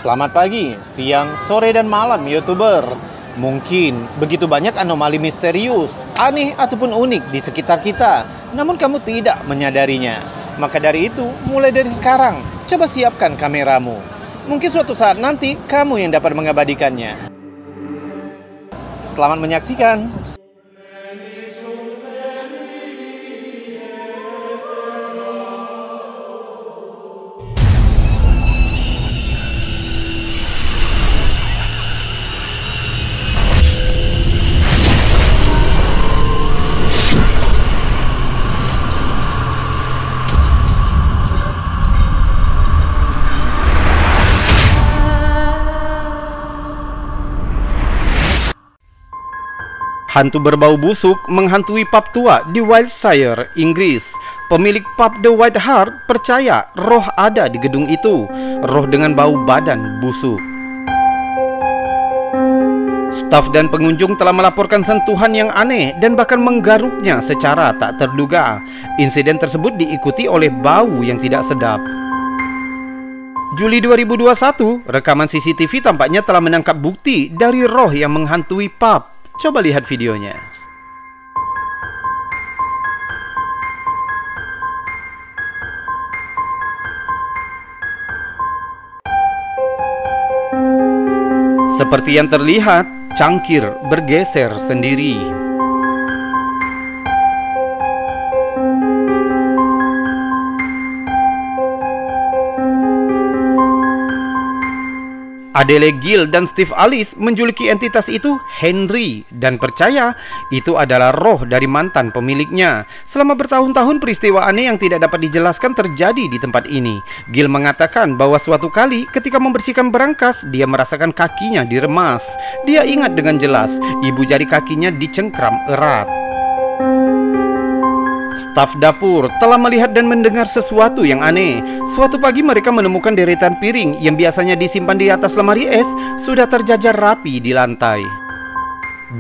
Selamat pagi, siang, sore, dan malam YouTuber. Mungkin begitu banyak anomali misterius, aneh, ataupun unik di sekitar kita, namun kamu tidak menyadarinya. Maka dari itu, mulai dari sekarang, coba siapkan kameramu. Mungkin suatu saat nanti, kamu yang dapat mengabadikannya. Selamat menyaksikan. Hantu berbau busuk menghantui pub tua di Wiltshire, Inggris. Pemilik pub The White Hart percaya roh ada di gedung itu. Roh dengan bau badan busuk. Staf dan pengunjung telah melaporkan sentuhan yang aneh dan bahkan menggaruknya secara tak terduga. Insiden tersebut diikuti oleh bau yang tidak sedap. Juli 2021, rekaman CCTV tampaknya telah menangkap bukti dari roh yang menghantui pub. Coba lihat videonya. Seperti yang terlihat, cangkir bergeser sendiri. Adele Gill dan Steve Alice menjuluki entitas itu Henry dan percaya itu adalah roh dari mantan pemiliknya. Selama bertahun-tahun peristiwa aneh yang tidak dapat dijelaskan terjadi di tempat ini. Gill mengatakan bahwa suatu kali ketika membersihkan berangkas, dia merasakan kakinya diremas. Dia ingat dengan jelas ibu jari kakinya dicengkram erat. Staf dapur telah melihat dan mendengar sesuatu yang aneh. Suatu pagi mereka menemukan deretan piring yang biasanya disimpan di atas lemari es sudah terjajar rapi di lantai.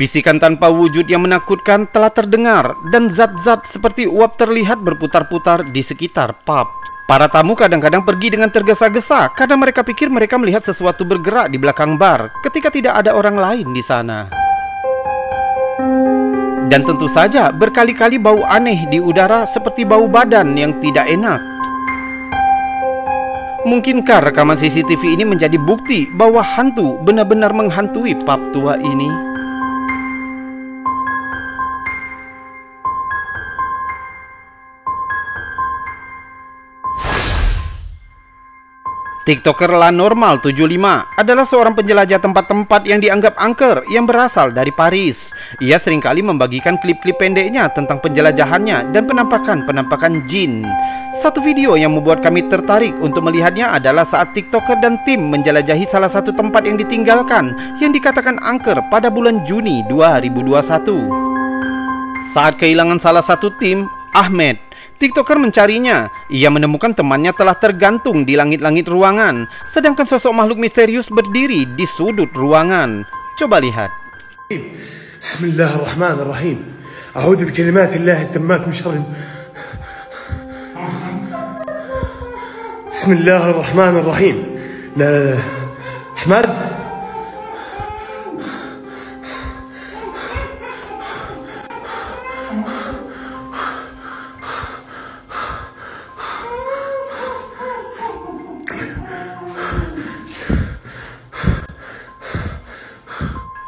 Bisikan tanpa wujud yang menakutkan telah terdengar dan zat-zat seperti uap terlihat berputar-putar di sekitar pub. Para tamu kadang-kadang pergi dengan tergesa-gesa karena mereka pikir mereka melihat sesuatu bergerak di belakang bar ketika tidak ada orang lain di sana. Dan tentu saja berkali-kali bau aneh di udara seperti bau badan yang tidak enak. Mungkinkah rekaman CCTV ini menjadi bukti bahwa hantu benar-benar menghantui pub tua ini? TikToker Lanormal 75 adalah seorang penjelajah tempat-tempat yang dianggap angker yang berasal dari Paris. Ia seringkali membagikan klip-klip pendeknya tentang penjelajahannya dan penampakan-penampakan jin. Satu video yang membuat kami tertarik untuk melihatnya adalah saat TikToker dan tim menjelajahi salah satu tempat yang ditinggalkan yang dikatakan angker pada bulan Juni 2021. Saat kehilangan salah satu tim, Ahmed, TikToker mencarinya. Ia menemukan temannya telah tergantung di langit-langit ruangan, sedangkan sosok makhluk misterius berdiri di sudut ruangan. Coba lihat. Bismillahirrahmanirrahim. A'udzu bikalimatillah at-tammat min syarri. Bismillahirrahmanirrahim. La Ahmad.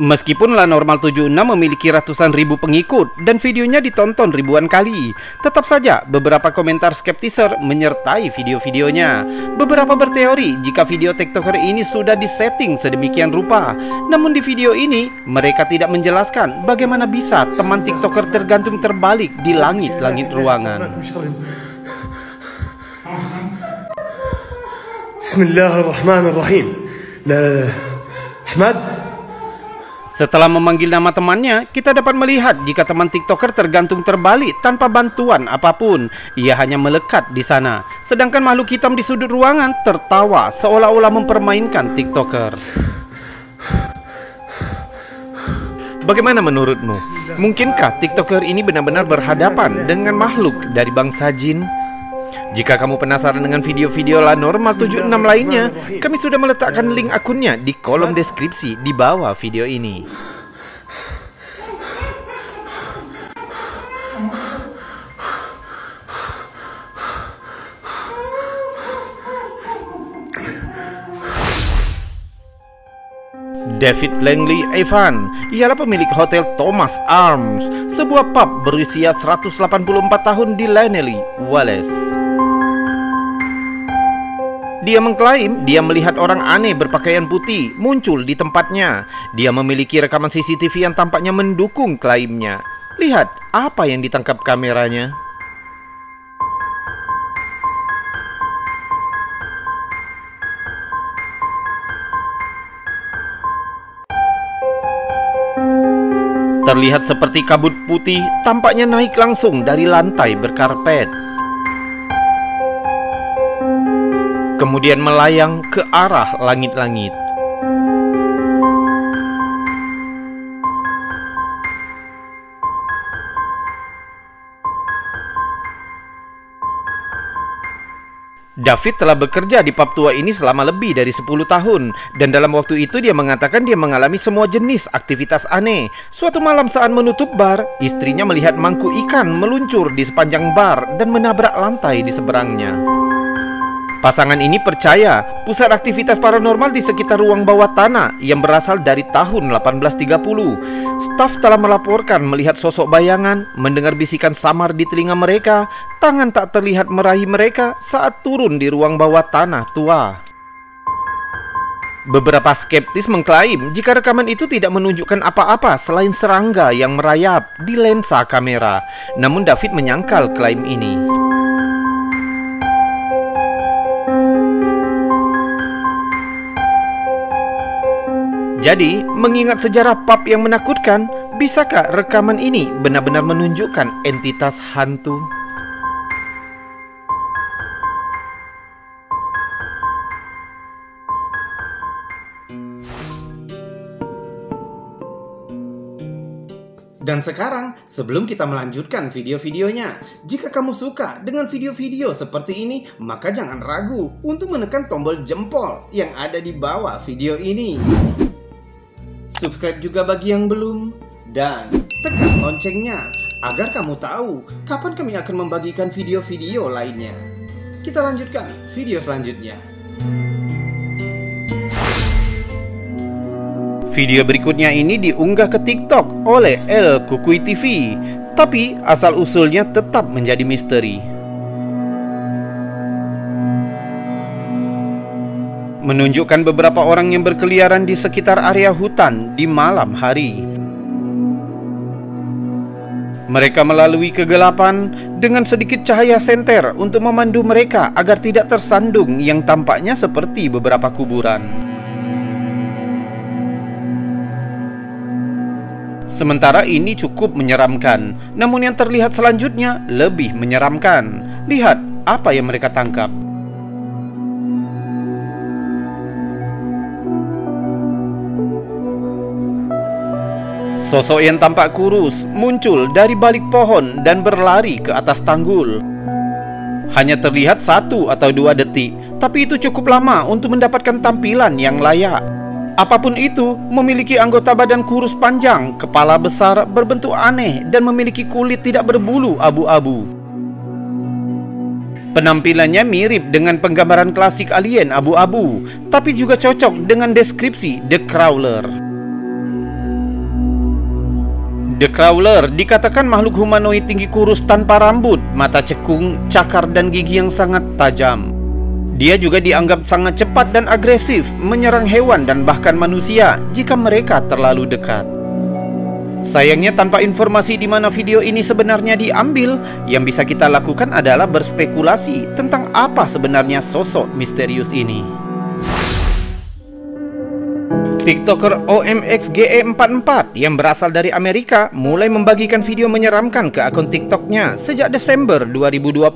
Meskipun Lanormal 76 memiliki ratusan ribu pengikut dan videonya ditonton ribuan kali, tetap saja beberapa komentar skeptiser menyertai video-videonya. Beberapa berteori jika video TikToker ini sudah disetting sedemikian rupa. Namun di video ini, mereka tidak menjelaskan bagaimana bisa teman TikToker tergantung terbalik di langit-langit ruangan. Bismillahirrahmanirrahim. La Ahmad. Setelah memanggil nama temannya, kita dapat melihat jika teman TikToker tergantung terbalik tanpa bantuan apapun. Ia hanya melekat di sana. Sedangkan makhluk hitam di sudut ruangan tertawa seolah-olah mempermainkan TikToker. Bagaimana menurutmu? Mungkinkah TikToker ini benar-benar berhadapan dengan makhluk dari bangsa jin? Jika kamu penasaran dengan video-video La Normal 76 lainnya, kami sudah meletakkan link akunnya di kolom deskripsi di bawah video ini. David Langley Evan ialah pemilik Hotel Thomas Arms, sebuah pub berusia 184 tahun di Laneley, Wales. Dia mengklaim dia melihat orang aneh berpakaian putih muncul di tempatnya. Dia memiliki rekaman CCTV yang tampaknya mendukung klaimnya. Lihat apa yang ditangkap kameranya. Terlihat seperti kabut putih tampaknya naik langsung dari lantai berkarpet, kemudian melayang ke arah langit-langit. David telah bekerja di pub tua ini selama lebih dari 10 tahun. Dan dalam waktu itu dia mengatakan dia mengalami semua jenis aktivitas aneh. Suatu malam saat menutup bar, istrinya melihat mangkuk ikan meluncur di sepanjang bar dan menabrak lantai di seberangnya. Pasangan ini percaya pusat aktivitas paranormal di sekitar ruang bawah tanah yang berasal dari tahun 1830. Staf telah melaporkan melihat sosok bayangan, mendengar bisikan samar di telinga mereka, tangan tak terlihat meraih mereka saat turun di ruang bawah tanah tua. Beberapa skeptis mengklaim jika rekaman itu tidak menunjukkan apa-apa selain serangga yang merayap di lensa kamera. Namun David menyangkal klaim ini. Jadi, mengingat sejarah pub yang menakutkan, bisakah rekaman ini benar-benar menunjukkan entitas hantu? Dan sekarang, sebelum kita melanjutkan video-videonya, jika kamu suka dengan video-video seperti ini, maka jangan ragu untuk menekan tombol jempol yang ada di bawah video ini. Subscribe juga bagi yang belum, dan tekan loncengnya agar kamu tahu kapan kami akan membagikan video-video lainnya. Kita lanjutkan video selanjutnya. Video berikutnya ini diunggah ke TikTok oleh El Kukui TV, tapi asal-usulnya tetap menjadi misteri. Menunjukkan beberapa orang yang berkeliaran di sekitar area hutan di malam hari. Mereka melalui kegelapan dengan sedikit cahaya senter untuk memandu mereka agar tidak tersandung yang tampaknya seperti beberapa kuburan. Sementara ini cukup menyeramkan, namun yang terlihat selanjutnya lebih menyeramkan. Lihat apa yang mereka tangkap. Sosok yang tampak kurus muncul dari balik pohon dan berlari ke atas tanggul. Hanya terlihat 1 atau 2 detik, tapi itu cukup lama untuk mendapatkan tampilan yang layak. Apapun itu, memiliki anggota badan kurus panjang, kepala besar, berbentuk aneh, dan memiliki kulit tidak berbulu abu-abu. Penampilannya mirip dengan penggambaran klasik alien abu-abu, tapi juga cocok dengan deskripsi The Crawler. The Crawler dikatakan makhluk humanoid tinggi kurus tanpa rambut, mata cekung, cakar dan gigi yang sangat tajam. Dia juga dianggap sangat cepat dan agresif, menyerang hewan dan bahkan manusia jika mereka terlalu dekat. Sayangnya tanpa informasi di mana video ini sebenarnya diambil, yang bisa kita lakukan adalah berspekulasi tentang apa sebenarnya sosok misterius ini. TikToker OMXGE44 yang berasal dari Amerika mulai membagikan video menyeramkan ke akun TikToknya sejak Desember 2020.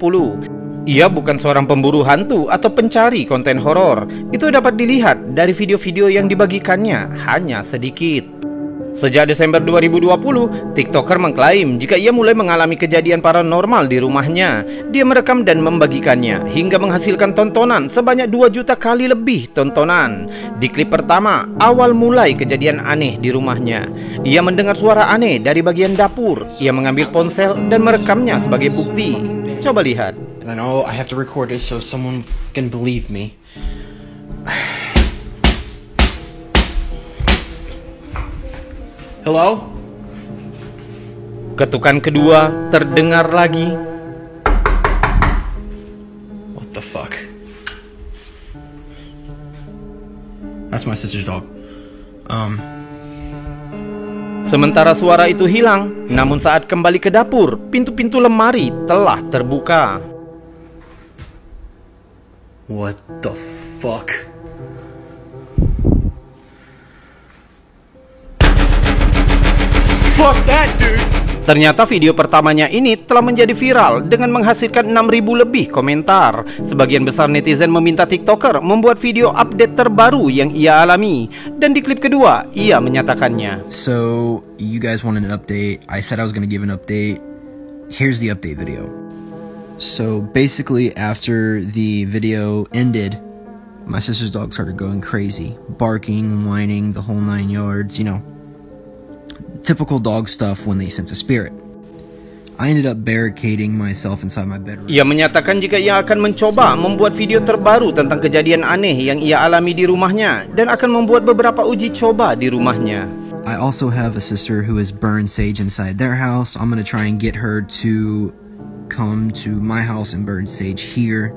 Ia bukan seorang pemburu hantu atau pencari konten horor. Itu dapat dilihat dari video-video yang dibagikannya hanya sedikit. Sejak Desember 2020, TikToker mengklaim jika ia mulai mengalami kejadian paranormal di rumahnya. Dia merekam dan membagikannya hingga menghasilkan tontonan sebanyak 2 juta kali lebih tontonan. Di klip pertama, awal mulai kejadian aneh di rumahnya. Ia mendengar suara aneh dari bagian dapur. Ia mengambil ponsel dan merekamnya sebagai bukti. Coba lihat. And I know I have to record it so someone can believe me. Hello? Ketukan kedua terdengar lagi. What the fuck? That's my sister's dog. Sementara suara itu hilang, namun saat kembali ke dapur, pintu-pintu lemari telah terbuka. What the fuck? Fuck that, dude! Ternyata video pertamanya ini telah menjadi viral dengan menghasilkan 6.000 lebih komentar. Sebagian besar netizen meminta TikToker membuat video update terbaru yang ia alami. Dan di klip kedua, ia menyatakannya. So, you guys wanted an update. I said I was gonna give an update. Here's the update video. So, basically, after the video ended, my sister's dog started going crazy. Barking, whining, the whole 9 yards, you know. Typical dog stuff when they sense a spirit. I ended up barricading myself inside my bedroom. Ia menyatakan jika ia akan mencoba membuat video terbaru tentang kejadian aneh yang ia alami di rumahnya dan akan membuat beberapa uji coba di rumahnya. I also have a sister who has burned sage inside their house. I'm gonna try and get her to come to my house and burn sage here.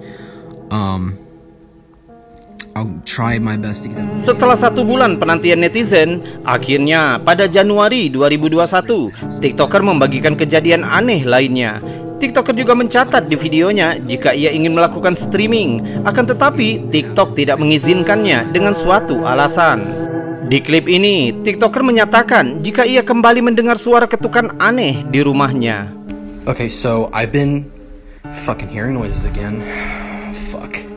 I'll try my best to get that. Setelah 1 bulan penantian netizen, akhirnya pada Januari 2021, TikToker membagikan kejadian aneh lainnya. TikToker juga mencatat di videonya jika ia ingin melakukan streaming, akan tetapi TikTok tidak mengizinkannya dengan suatu alasan. Di klip ini, TikToker menyatakan jika ia kembali mendengar suara ketukan aneh di rumahnya. Okay, so I've been fucking hearing noises again. Fuck.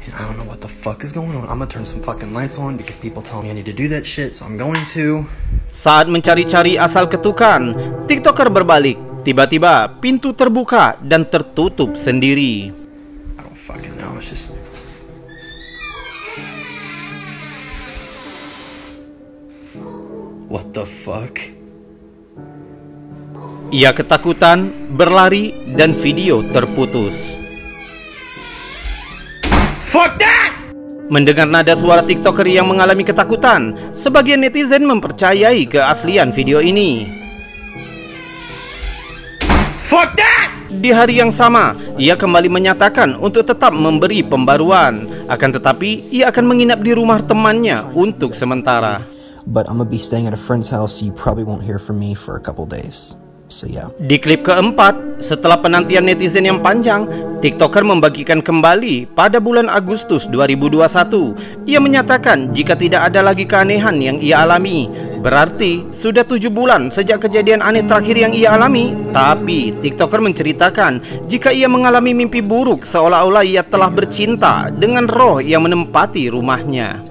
I don't know what the fuck is going on. I'm gonna turn some fucking lights on because people tell me I need to do that shit, so I'm going to. Saat mencari-cari asal ketukan, TikToker berbalik. Tiba-tiba pintu terbuka dan tertutup sendiri. I don't fucking know. It's just. What the fuck? Ia ketakutan, berlari, dan video terputus. Fuck that! Mendengar nada suara TikToker yang mengalami ketakutan, sebagian netizen mempercayai keaslian video ini. Fuck that! Di hari yang sama, ia kembali menyatakan untuk tetap memberi pembaruan. Akan tetapi, ia akan menginap di rumah temannya untuk sementara. But I'm gonna be staying at a friend's house, so you probably won't hear from me for a couple days. So yeah. Di klip keempat, setelah penantian netizen yang panjang, TikToker membagikan kembali pada bulan Agustus 2021. Ia menyatakan jika tidak ada lagi keanehan yang ia alami. Berarti sudah 7 bulan sejak kejadian aneh terakhir yang ia alami. Tapi TikToker menceritakan jika ia mengalami mimpi buruk seolah-olah ia telah bercinta dengan roh yang menempati rumahnya.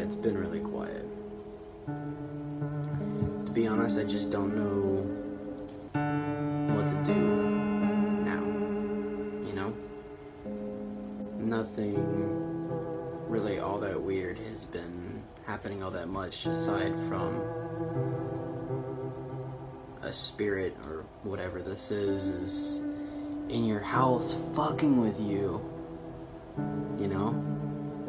It's been really quiet. To be honest, I just don't know what to do now. You know? Nothing really all that weird has been happening all that much aside from a spirit or whatever this is in your house fucking with you. You know?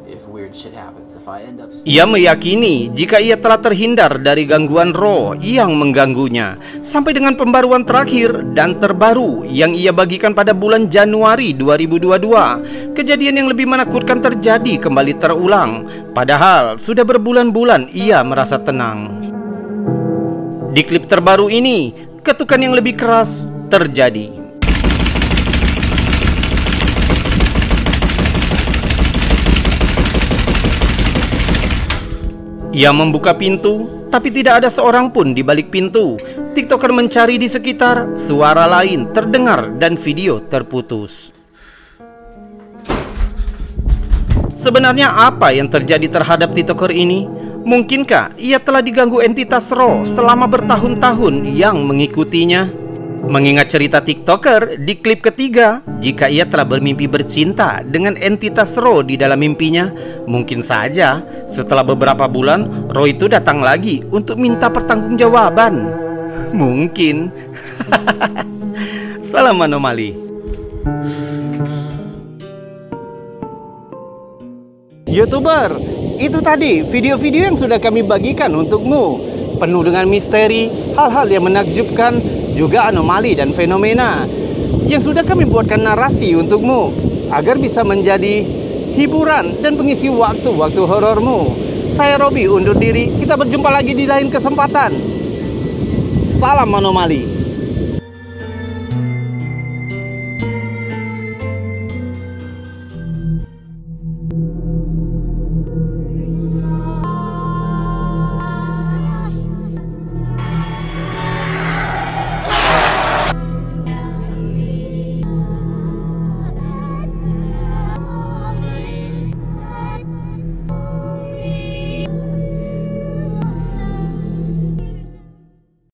If weird shit happens, if I end up... Ia meyakini jika ia telah terhindar dari gangguan roh yang mengganggunya sampai dengan pembaruan terakhir dan terbaru yang ia bagikan pada bulan Januari 2022. Kejadian yang lebih menakutkan terjadi kembali terulang, padahal sudah berbulan-bulan ia merasa tenang. Di klip terbaru ini, ketukan yang lebih keras terjadi. Ia membuka pintu, tapi tidak ada seorang pun di balik pintu. TikToker mencari di sekitar, suara lain terdengar dan video terputus. Sebenarnya apa yang terjadi terhadap TikToker ini? Mungkinkah ia telah diganggu entitas roh selama bertahun-tahun yang mengikutinya? Mengingat cerita TikToker di klip ketiga, jika ia telah bermimpi bercinta dengan entitas roh di dalam mimpinya, mungkin saja setelah beberapa bulan roh itu datang lagi untuk minta pertanggungjawaban. Mungkin. Salam anomali. YouTuber, itu tadi video-video yang sudah kami bagikan untukmu, penuh dengan misteri, hal-hal yang menakjubkan, juga anomali dan fenomena yang sudah kami buatkan narasi untukmu agar bisa menjadi hiburan dan pengisi waktu-waktu horormu. Saya Robi undur diri, kita berjumpa lagi di lain kesempatan. Salam anomali.